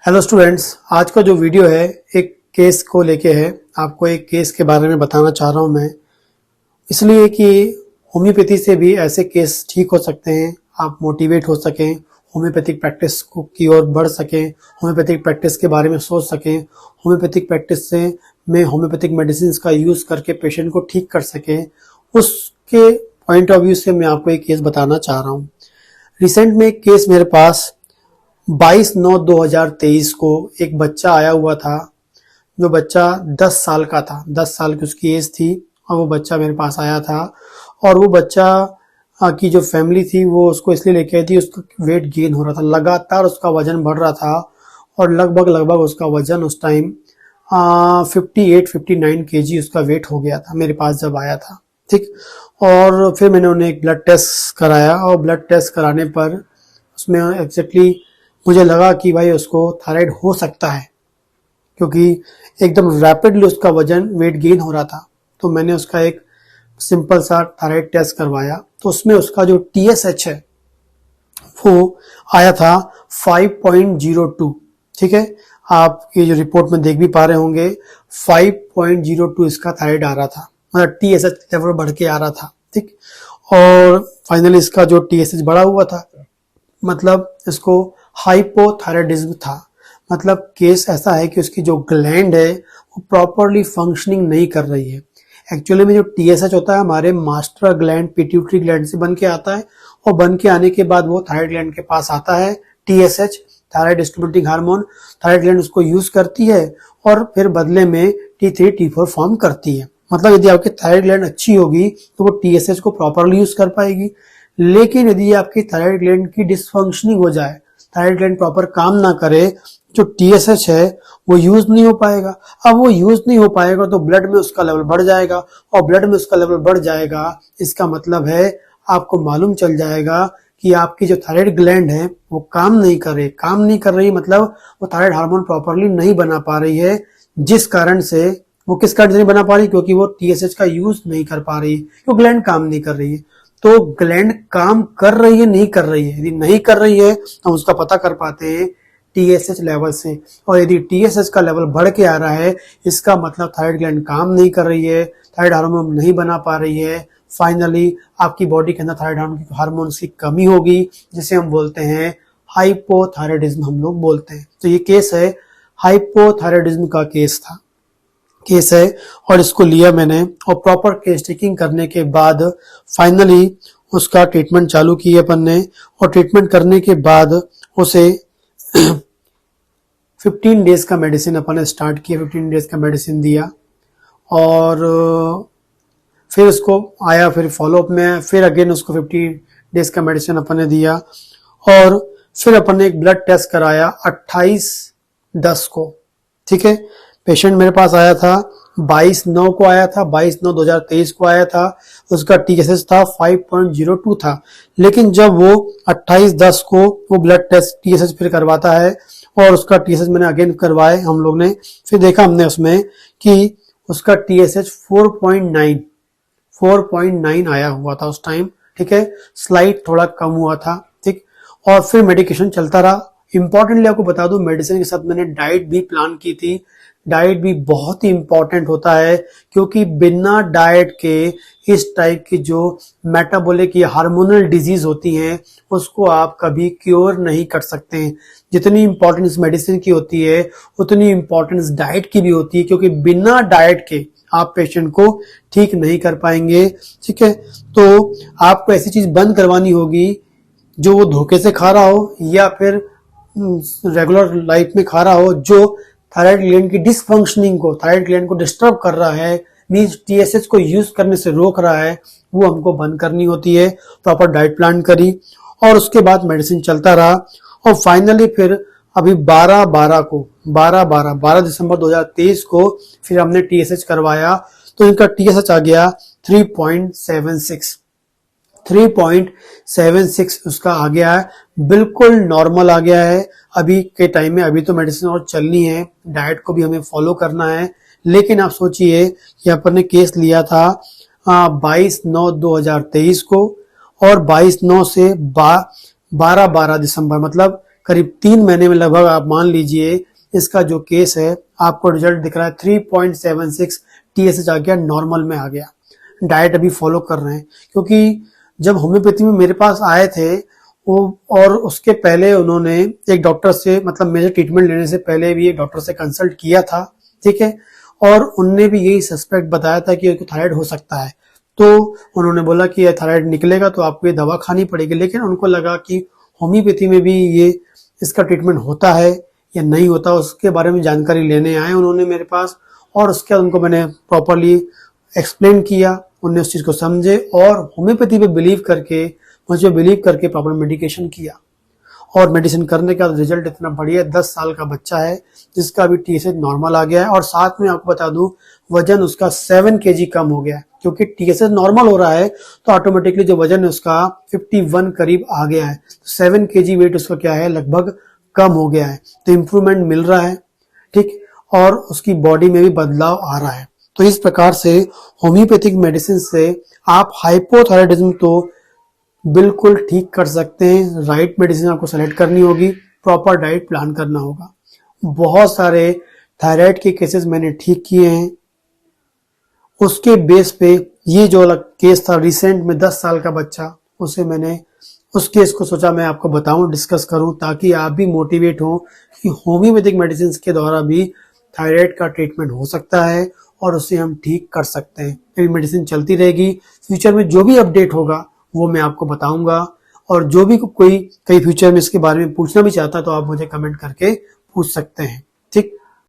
Hello students, आज का जो वीडियो है एक केस को लेके है। आपको एक केस के बारे में बताना चाह रहा हूँ मैं, इसलिए कि होम्योपैथी से भी ऐसे केस ठीक हो सकते हैं, आप मोटिवेट हो सकें, होम्योपैथिक प्रैक्टिस को की ओर बढ़ सकें, होम्योपैथिक प्रैक्टिस के बारे में सोच सकें, होम्योपैथिक प्रैक्टिस से में होम्योपैथिक मेडिसिन का यूज़ करके पेशेंट को ठीक कर सकें। उसके पॉइंट ऑफ व्यू से मैं आपको एक केस बताना चाह रहा हूँ। रिसेंट में एक केस मेरे पास 22/9/2023 को एक बच्चा आया हुआ था। जो बच्चा 10 साल का था, 10 साल की उसकी एज थी और वो बच्चा मेरे पास आया था। और वो बच्चा की जो फैमिली थी वो उसको इसलिए लेके आई थी, उसका वेट गेन हो रहा था, लगातार उसका वजन बढ़ रहा था और लगभग उसका वजन उस टाइम 58-59 kg उसका वेट हो गया था मेरे पास जब आया था। ठीक, और फिर मैंने उन्हें एक ब्लड टेस्ट कराया और ब्लड टेस्ट कराने पर उसमें एग्जैक्टली मुझे लगा कि भाई उसको थायराइड हो सकता है, क्योंकि एकदम रैपिडली उसका वजन वेट गेन हो रहा था। तो मैंने उसका एक सिंपल सा थायराइड टेस्ट करवाया, तो उसमें उसका जो TSH है वो आया था 5.02। ठीक है, आप ये जो रिपोर्ट में देख भी पा रहे होंगे 5.02 इसका थायराइड आ रहा था, मतलब TSH लेवल बढ़ के आ रहा था। ठीक, और फाइनली इसका जो TSH बढ़ा हुआ था, मतलब इसको हाइपोथायराइडिज्म था। मतलब केस ऐसा है कि उसकी जो ग्लैंड है वो प्रॉपरली फंक्शनिंग नहीं कर रही है। एक्चुअली में जो TSH होता है हमारे मास्टर ग्लैंड पिट्यूटरी ग्लैंड से बन के आता है और बन के आने के बाद वो थायराइड ग्लैंड के पास आता है। TSH thyroid stimulating hormone, thyroid gland उसको यूज करती है और फिर बदले में T3 T4 फॉर्म करती है। मतलब यदि आपकी थायराइड ग्लैंड अच्छी होगी तो वो TSH को प्रॉपरली यूज कर पाएगी। लेकिन यदि आपकी थायराइड ग्लैंड की डिसफंक्शनिंग हो जाए, थायराइड ग्लैंड प्रॉपर काम ना करे, जो TSH है वो यूज नहीं हो पाएगा। अब वो यूज नहीं हो पाएगा तो ब्लड में उसका लेवल बढ़ जाएगा और ब्लड में उसका लेवल बढ़ जाएगा, इसका मतलब है आपको मालूम चल जाएगा कि आपकी जो थायराइड ग्लैंड है वो काम नहीं कर रही, मतलब वो थायराइड हार्मोन प्रॉपरली नहीं बना पा रही है। जिस कारण से वो किस कारण से नहीं बना पा रही, क्योंकि वो TSH का यूज नहीं कर पा रही, क्योंकि ग्लैंड काम नहीं कर रही है। तो ग्लैंड काम कर रही है नहीं कर रही है, यदि नहीं कर रही है हम उसका पता कर पाते हैं TSH लेवल से, और यदि TSH का लेवल बढ़ के आ रहा है इसका मतलब थायराइड ग्लैंड काम नहीं कर रही है, थायराइड हार्मोन नहीं बना पा रही है। फाइनली आपकी बॉडी के अंदर थायराइड हार्मोन की कमी होगी, जिसे हम बोलते हैं हाइपोथायराइडिज्म, हम लोग बोलते हैं। तो ये केस है हाइपोथायराइडिज्म का केस है और इसको लिया मैंने और प्रॉपर केस टेकिंग करने के बाद फाइनली उसका ट्रीटमेंट चालू किया अपन ने। और ट्रीटमेंट करने के बाद उसे 15 डेज का मेडिसिन अपन ने स्टार्ट किया, 15 डेज का मेडिसिन दिया और फिर उसको आया, फिर फॉलोअप में फिर अगेन उसको 50 डेज का मेडिसिन अपन ने दिया और फिर अपन ने एक ब्लड टेस्ट कराया 28/10 को। ठीक है, पेशेंट मेरे पास आया था 22/9 को आया था, 22/9/2023 को आया था। उसका TSH था 5.02 था, लेकिन जब वो 28/10 को वो ब्लड टेस्ट TSH फिर करवाता है और उसका TSH मैंने अगेन करवाए हम लोग ने, फिर देखा हमने उसमें कि उसका TSH 4.9 आया हुआ था उस टाइम। ठीक है, स्लाइड थोड़ा कम हुआ था। ठीक, और फिर मेडिकेशन चलता रहा। इंपॉर्टेंटली आपको बता दूं, मेडिसिन के साथ मैंने डाइट भी प्लान की थी। डाइट भी बहुत ही इंपॉर्टेंट होता है, क्योंकि बिना डाइट के इस टाइप की जो मेटाबॉलिक या हार्मोनल डिजीज होती हैं उसको आप कभी क्योर नहीं कर सकते हैं। जितनी इंपॉर्टेंस मेडिसिन की होती है उतनी इंपॉर्टेंस डाइट की भी होती है, क्योंकि बिना डाइट के आप पेशेंट को ठीक नहीं कर पाएंगे। ठीक है, तो आपको ऐसी चीज बंद करवानी होगी जो वो धोखे से खा रहा हो या फिर रेगुलर लाइफ में खा रहा हो, जो थायराइड ग्लैंड की डिसफंक्शनिंग को, थायराइड ग्लैंड को डिस्टर्ब कर रहा है, मींस TSH को यूज करने से रोक रहा है, वो हमको बंद करनी होती है। प्रॉपर डाइट प्लान करी और उसके बाद मेडिसिन चलता रहा और फाइनली फिर अभी 12 दिसंबर 2023 को फिर हमने TSH करवाया तो इनका TSH आ गया 3.76 उसका आ गया है, बिल्कुल नॉर्मल आ गया है अभी के टाइम में। अभी तो मेडिसिन और चलनी है, डाइट को भी हमें फॉलो करना है। लेकिन आप सोचिए कि अपन ने केस लिया था 22/9/2023 को और 22/9 से 12 दिसंबर, मतलब करीब 3 महीने में लगभग आप मान लीजिए इसका जो केस है आपको रिजल्ट दिख रहा है 3.76 TSH आ गया, नॉर्मल में आ गया। डाइट अभी फॉलो कर रहे हैं, क्योंकि जब होम्योपैथी में मेरे पास आए थे वो, और उसके पहले उन्होंने एक डॉक्टर से, मतलब मेरे ट्रीटमेंट लेने से पहले भी एक डॉक्टर से कंसल्ट किया था, ठीक है, और उनने भी यही सस्पेक्ट बताया था कि थायराइड हो सकता है। तो उन्होंने बोला कि ये थायराइड निकलेगा तो आपको ये दवा खानी पड़ेगी, लेकिन उनको लगा कि होम्योपैथी में भी ये इसका ट्रीटमेंट होता है या नहीं होता, उसके बारे में जानकारी लेने आए उन्होंने मेरे पास, और उसके बाद उनको मैंने प्रॉपरली एक्सप्लेन किया, उन्होंने उस चीज़ को समझे और होम्योपैथी पे बिलीव करके, मुझे बिलीव करके प्रॉपर मेडिकेशन किया, और मेडिसिन करने का रिजल्ट इतना बढ़िया। 10 साल का बच्चा है जिसका अभी TSH नॉर्मल आ गया है, और साथ में आपको बता दूं वजन उसका 7 kg कम हो गया है, क्योंकि TSH नॉर्मल हो रहा है तो ऑटोमेटिकली जो वजन है उसका 51 करीब आ गया है, 7 kg वेट उसका क्या है, लगभग कम हो गया है। तो इम्प्रूवमेंट मिल रहा है, ठीक, और उसकी बॉडी में भी बदलाव आ रहा है। तो इस प्रकार से होम्योपैथिक मेडिसिन से आप हाइपोथायराइडिज्म तो बिल्कुल ठीक कर सकते हैं। राइट मेडिसिन आपको सेलेक्ट करनी होगी, प्रॉपर डाइट प्लान करना होगा। बहुत सारे थायराइड के केसेस मैंने ठीक किए हैं, उसके बेस पे ये जो केस था रिसेंट में 10 साल का बच्चा, उसे मैंने उस केस को सोचा मैं आपको बताऊं, डिस्कस करूं, ताकि आप भी मोटिवेट हो कि होम्योपैथिक मेडिसिन के द्वारा भी थायराइड का ट्रीटमेंट हो सकता है और उसे हम ठीक कर सकते हैं। मेरी मेडिसिन चलती रहेगी, फ्यूचर में जो भी अपडेट होगा वो मैं आपको बताऊंगा, और जो भी कोई कई फ्यूचर में इसके बारे में पूछना भी चाहता तो आप मुझे कमेंट करके पूछ सकते हैं।